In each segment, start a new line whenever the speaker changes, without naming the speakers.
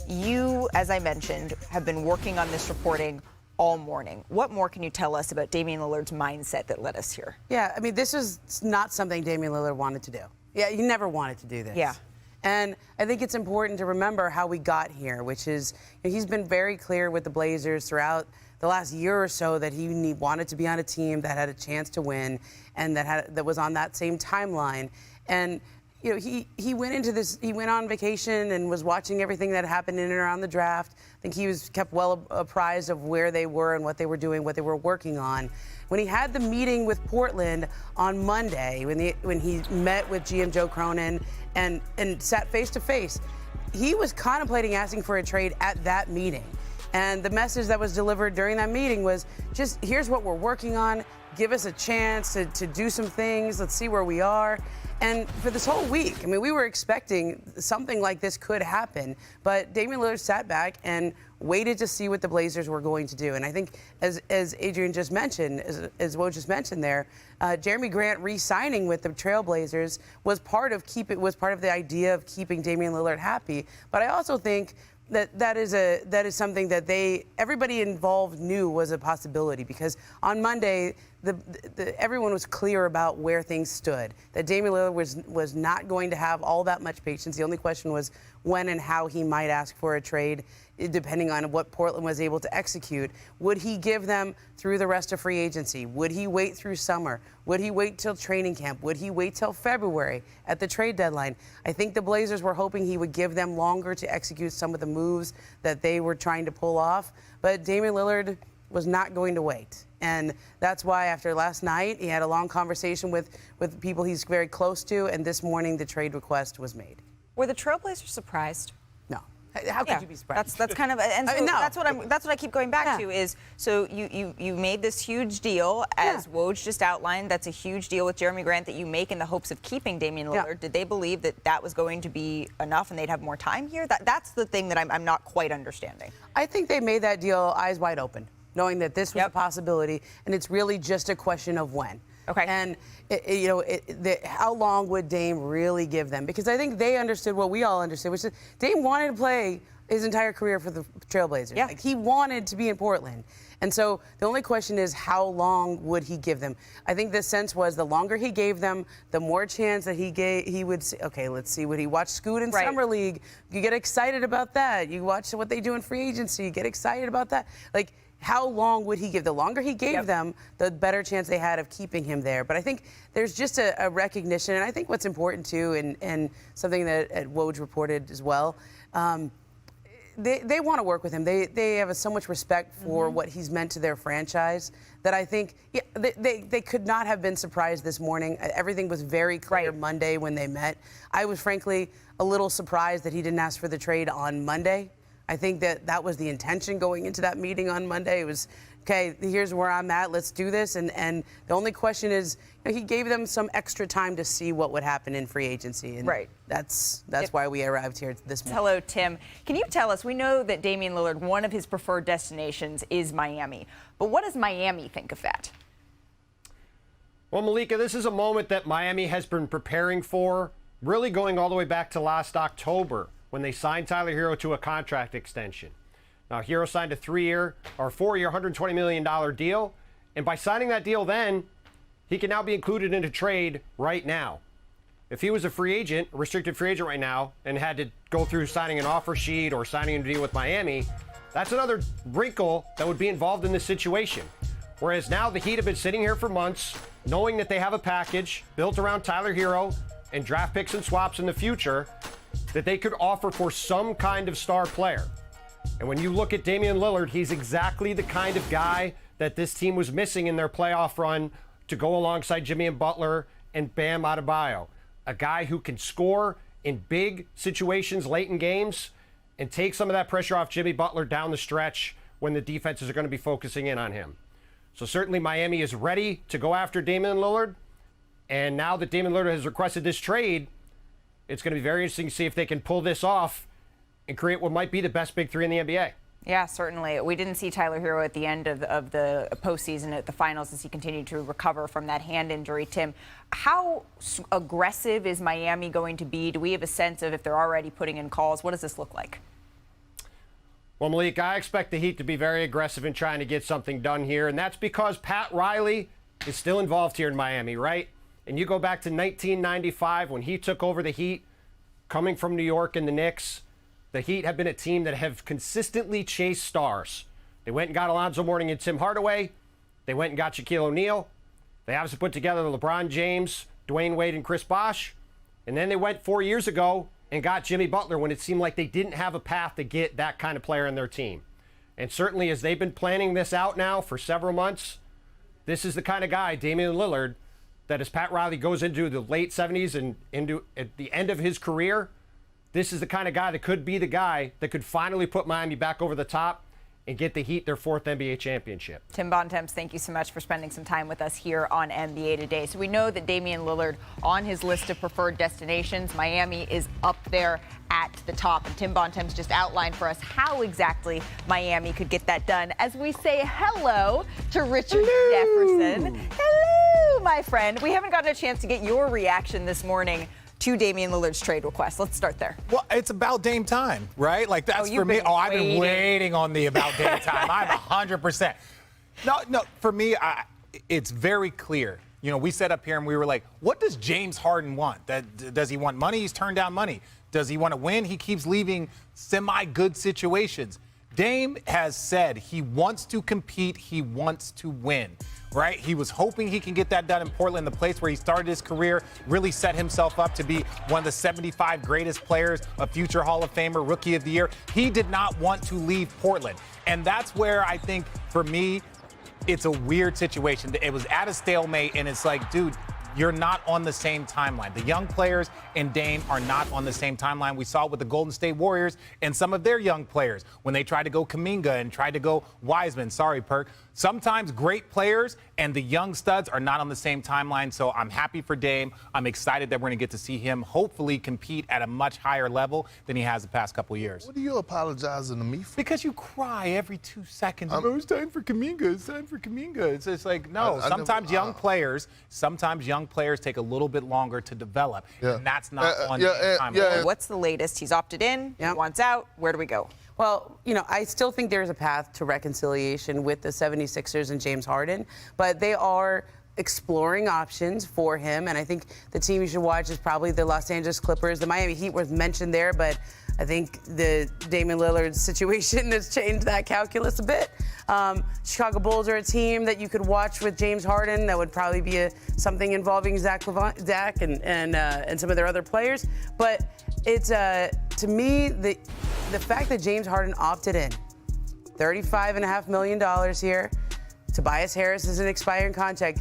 You, as I mentioned, have been working on this reporting all morning. What more can you tell us about Damian Lillard's mindset that led us here?
Yeah, I mean, this is not something Damian Lillard wanted to do. Yeah, he never wanted to do this.
Yeah.
And I think it's important to remember how we got here, which is he's been very clear with the Blazers throughout the last year or so that he wanted to be on a team that had a chance to win and that was on that same timeline. And you know, he went into this, he went on vacation and was watching everything that happened in and around the draft. I think he was kept well apprised of where they were and what they were doing, what they were working on. When he had the meeting with Portland on Monday, when he met with GM Joe Cronin and sat face to face, he was contemplating asking for a trade at that meeting. And the message that was delivered during that meeting was just, here's what we're working on. Give us a chance to do some things. Let's see where we are. And for this whole week, I mean, we were expecting something like this could happen, but Damian Lillard sat back and waited to see what the Blazers were going to do. And I think, as Adrian just mentioned, as Woj just mentioned there, Jeremy Grant re-signing with the Trailblazers was part of the idea of keeping Damian Lillard happy. But I also think that is something that everybody involved knew was a possibility, because on Monday everyone was clear about where things stood. That Damian Lillard was not going to have all that much patience. The only question was when and how he might ask for a trade, depending on what Portland was able to execute. Would he give them through the rest of free agency? Would he wait through summer? Would he wait till training camp? Would he wait till February at the trade deadline? I think the Blazers were hoping he would give them longer to execute some of the moves that they were trying to pull off. But Damian Lillard was not going to wait. And that's why after last night, he had a long conversation with people he's very close to, and this morning the trade request was made.
Were the Trailblazers surprised?
No. How could you be surprised?
That's kind of, and so
I mean, no.
that's what I keep going back to is, so you made this huge deal, as Woj just outlined. That's a huge deal with Jeremy Grant that you make in the hopes of keeping Damian Lillard. Yeah. Did they believe that was going to be enough and they'd have more time here? That's the thing that I'm not quite understanding.
I think they made that deal eyes wide open, knowing that this was a possibility, and it's really just a question of when.
Okay.
And, how long would Dame really give them? Because I think they understood what we all understood, which is Dame wanted to play his entire career for the Trailblazers. Yeah. Like, he wanted to be in Portland. And so the only question is, how long would he give them? I think the sense was the longer he gave them, the more chance that he would say, okay, let's see, would he watch Scoot in Summer League? You get excited about that. You watch what they do in free agency, you get excited about that. Like, how long would he give? The longer he gave them, the better chance they had of keeping him there. But I think there's just a recognition, and I think what's important too, and something that Woj reported as well, they want to work with him. They have so much respect for what he's meant to their franchise that I think they could not have been surprised this morning. Everything was very clear Monday when they met. I was frankly a little surprised that he didn't ask for the trade on Monday. I think that was the intention going into that meeting on Monday. It was, okay, here's where I'm at, let's do this. And the only question is, he gave them some extra time to see what would happen in free agency. And that's why we arrived here this morning.
Hello, Tim. Can you tell us, we know that Damian Lillard, one of his preferred destinations is Miami. But what does Miami think of that?
Well, Malika, this is a moment that Miami has been preparing for, really going all the way back to last October, when they signed Tyler Hero to a contract extension. Now, Hero signed a 4-year, $120 million deal. And by signing that deal then, he can now be included in a trade right now. If he was a free agent, a restricted free agent right now, and had to go through signing an offer sheet or signing a deal with Miami, that's another wrinkle that would be involved in this situation. Whereas now the Heat have been sitting here for months, knowing that they have a package built around Tyler Hero and draft picks and swaps in the future that they could offer for some kind of star player. And when you look at Damian Lillard, he's exactly the kind of guy that this team was missing in their playoff run to go alongside Jimmy and Butler and Bam Adebayo. A guy who can score in big situations late in games and take some of that pressure off Jimmy Butler down the stretch when the defenses are going to be focusing in on him. So certainly Miami is ready to go after Damian Lillard. And now that Damian Lillard has requested this trade, it's going to be very interesting to see if they can pull this off and create what might be the best big three in the NBA.
Yeah, certainly. We didn't see Tyler Hero at the end of the postseason at the finals as he continued to recover from that hand injury. Tim, how aggressive is Miami going to be? Do we have a sense of if they're already putting in calls? What does this look like?
Well, Malik, I expect the Heat to be very aggressive in trying to get something done here, and that's because Pat Riley is still involved here in Miami, right? And you go back to 1995 when he took over the Heat, coming from New York and the Knicks. The Heat have been a team that have consistently chased stars. They went and got Alonzo Mourning and Tim Hardaway. They went and got Shaquille O'Neal. They obviously put together LeBron James, Dwayne Wade, and Chris Bosh. And then they went 4 years ago and got Jimmy Butler when it seemed like they didn't have a path to get that kind of player in their team. And certainly as they've been planning this out now for several months, this is the kind of guy, Damian Lillard, that as Pat Riley goes into the late 70s and into at the end of his career, this is the kind of guy that could be the guy that could finally put Miami back over the top and get the Heat their 4th NBA championship.
Tim Bontemps, thank you so much for spending some time with us here on NBA Today. So we know that Damian Lillard, on his list of preferred destinations, Miami is up there at the top. And Tim Bontemps just outlined for us how exactly Miami could get that done as we say hello to Richard Jefferson. Hello, my friend. We haven't gotten a chance to get your reaction this morning to Damian Lillard's trade request. Let's start there.
Well, it's about Dame time, right? Like, that's for me. I've been waiting on the about Dame time. I'm 100%. No, for me, it's very clear. You know, we sat up here and we were like, what does James Harden want? Does he want money? He's turned down money. Does he want to win? He keeps leaving semi-good situations. Dame has said he wants to compete. He wants to win. Right? He was hoping he can get that done in Portland, the place where he started his career, really set himself up to be one of the 75 greatest players, a future Hall of Famer, Rookie of the Year. He did not want to leave Portland. And that's where I think, for me, it's a weird situation. It was at a stalemate, and it's like, dude, you're not on the same timeline. The young players and Dame are not on the same timeline. We saw it with the Golden State Warriors and some of their young players when they tried to go Kuminga and tried to go Wiseman. Sorry, Perk. Sometimes great players and the young studs are not on the same timeline, so I'm happy for Dame. I'm excited that we're going to get to see him hopefully compete at a much higher level than he has the past couple of years.
What are you apologizing to me for?
Because you cry every 2 seconds. Oh, it's time for Kuminga. It's time for Kuminga. It's just like, no, sometimes young players take a little bit longer to develop, and that's not on the timeline.
What's the latest? He's opted in, he wants out. Where do we go?
Well, you know, I still think there's a path to reconciliation with the 76ers and James Harden, but they are exploring options for him, and I think the team you should watch is probably the Los Angeles Clippers. The Miami Heat was mentioned there, but I think the Damian Lillard situation has changed that calculus a bit. Chicago Bulls are a team that you could watch with James Harden. That would probably be something involving Zach and some of their other players. But it's to me the fact that James Harden opted in, $35.5 million here. Tobias Harris is an expiring contract.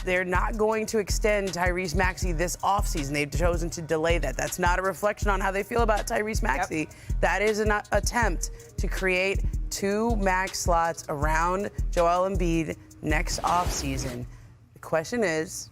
They're not going to extend Tyrese Maxey this offseason. They've chosen to delay that. That's not a reflection on how they feel about Tyrese Maxey. That is an attempt to create 2 max slots around Joel Embiid next offseason. The question is,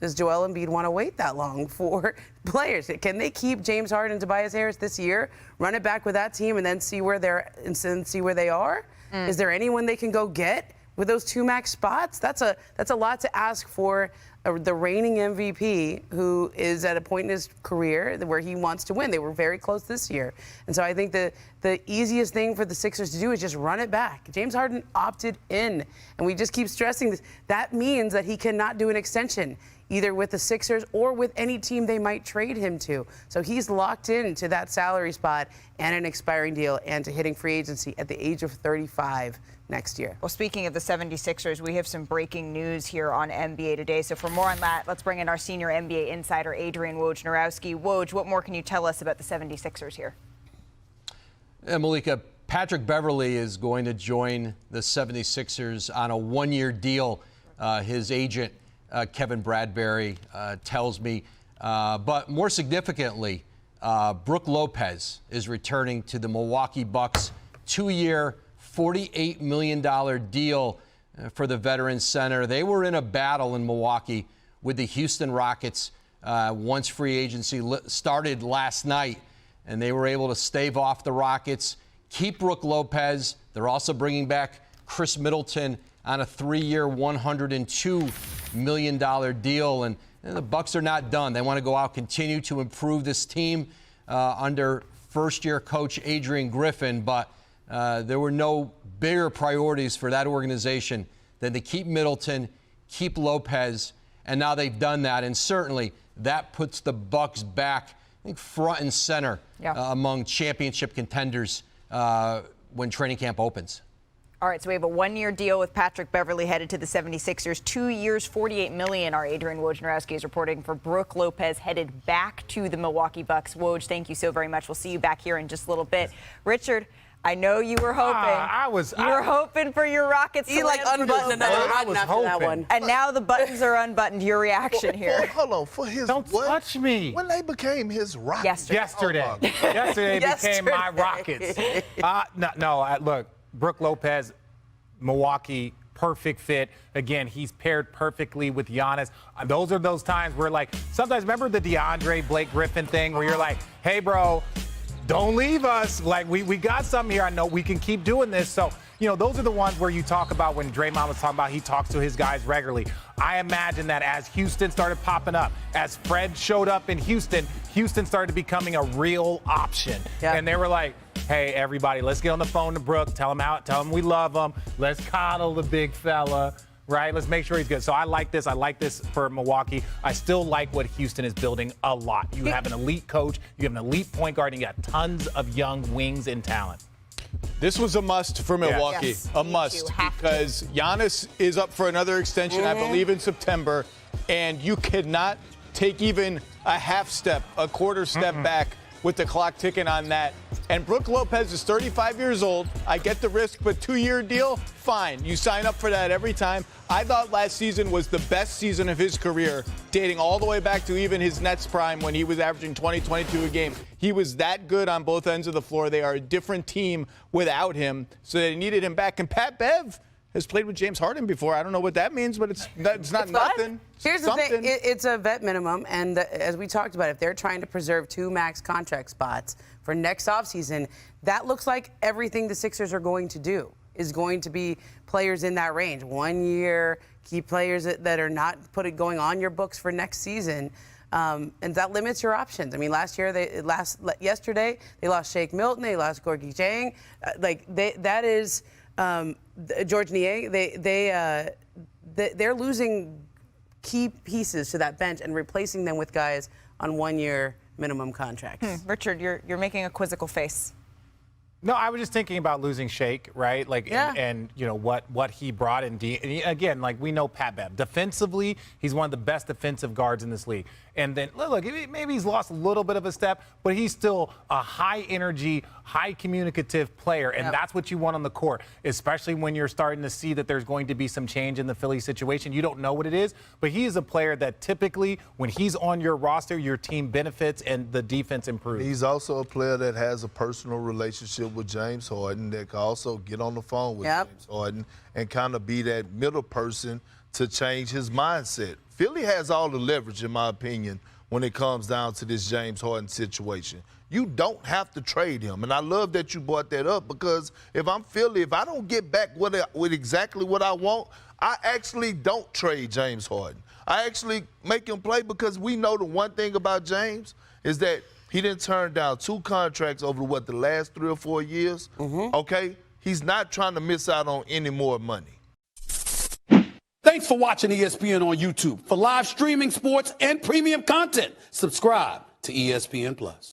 does Joel Embiid want to wait that long for players? Can they keep James Harden and Tobias Harris this year, run it back with that team, and then see where they are? Is there anyone they can go get with those 2 max spots? That's a lot to ask for the reigning MVP, who is at a point in his career where he wants to win. They were very close this year. And so I think the easiest thing for the Sixers to do is just run it back. James Harden opted in, and we just keep stressing this. That means that he cannot do an extension, either with the Sixers or with any team they might trade him to. So he's locked into that salary spot and an expiring deal and to hitting free agency at the age of 35 next year.
Well, speaking of the 76ers, we have some breaking news here on NBA Today. So for more on that, let's bring in our senior NBA insider, Adrian Wojnarowski. Woj, what more can you tell us about the 76ers here?
Malika, Patrick Beverley is going to join the 76ers on a 1-year deal. His agent, Kevin Bradbury, tells me. But more significantly, Brook Lopez is returning to the Milwaukee Bucks. 2-year, $48 million deal for the veteran center. They were in a battle in Milwaukee with the Houston Rockets once free agency started last night, and they were able to stave off the Rockets, keep Brook Lopez. They're also bringing back Chris Middleton on a 3-year, $102 million deal. And the Bucks are not done. They want to go out, continue to improve this team under first-year coach Adrian Griffin, but there were no bigger priorities for that organization than to keep Middleton, keep Lopez, and now they've done that. And certainly that puts the Bucks back, I think, front and center among championship contenders when training camp opens.
All right, so we have a one-year deal with Patrick Beverley headed to the 76ers. 2 years, $48 million. Our Adrian Wojnarowski is reporting for Brooke Lopez headed back to the Milwaukee Bucks. Woj, thank you so very much. We'll see you back here in just a little bit. Richard, I know you were hoping. You were hoping for your Rockets.
He unbuttoned another button after that one.
And now the buttons are unbuttoned. Your reaction here?
Hold on, for his
Don't touch me.
When they became his Rockets.
Yesterday. Yesterday became my Rockets. Look, Brooke Lopez, Milwaukee, perfect fit. Again, he's paired perfectly with Giannis. Those are those times where, like, sometimes remember the DeAndre Blake Griffin thing where you're like, hey, bro, don't leave us. Like, we got something here. I know we can keep doing this. So, those are the ones where you talk about when Draymond was talking about he talks to his guys regularly. I imagine that as Houston started popping up, as Fred showed up in Houston, Houston started becoming a real option. Yeah. And they were like, hey, everybody, let's get on the phone to Brooke. Tell him we love him. Let's coddle the big fella. Right? Let's make sure he's good. So I like this. I like this for Milwaukee. I still like what Houston is building a lot. You have an elite coach. You have an elite point guard. And you got tons of young wings and talent.
This was a must for Milwaukee.
Yes.
A must because Giannis is up for another extension, I believe, in September. And you cannot take even a half step, a quarter step back with the clock ticking on that. And Brooke Lopez is 35 years old. I get the risk, but 2-year deal, fine. You sign up for that every time. I thought last season was the best season of his career, dating all the way back to even his Nets prime when he was averaging 20, 22 a game. He was that good on both ends of the floor. They are a different team without him, so they needed him back. And Pat Bev has played with James Harden before. I don't know what that means, but it's not nothing.
Here's the thing. It's a vet minimum, and as we talked about, if they're trying to preserve 2 max contract spots for next offseason, that looks like everything the Sixers are going to do is going to be players in that range. 1 year, key players that are not going on your books for next season. And that limits your options. I mean, yesterday, they lost Shake Milton, they lost Gorgie Jang. That is George Niang. They're losing key pieces to that bench and replacing them with guys on 1 year minimum contracts.
Richard, you're making a quizzical face.
No, I was just thinking about losing Shake, right? And what he brought in. Again, like we know Pat Bev. Defensively, he's one of the best defensive guards in this league. And then, look, maybe he's lost a little bit of a step, but he's still a high-energy, high-communicative player, and that's what you want on the court, especially when you're starting to see that there's going to be some change in the Philly situation. You don't know what it is, but he is a player that typically, when he's on your roster, your team benefits and the defense improves.
He's also a player that has a personal relationship with James Harden that can also get on the phone with James Harden and kind of be that middle person to change his mindset. Philly has all the leverage, in my opinion, when it comes down to this James Harden situation. You don't have to trade him. And I love that you brought that up because if I'm Philly, if I don't get back with exactly what I want, I actually don't trade James Harden. I actually make him play because we know the one thing about James is that he didn't turn down 2 contracts over, the last 3 or 4 years? Okay? He's not trying to miss out on any more money.
Thanks for watching ESPN on YouTube. For live streaming sports and premium content, subscribe to ESPN+.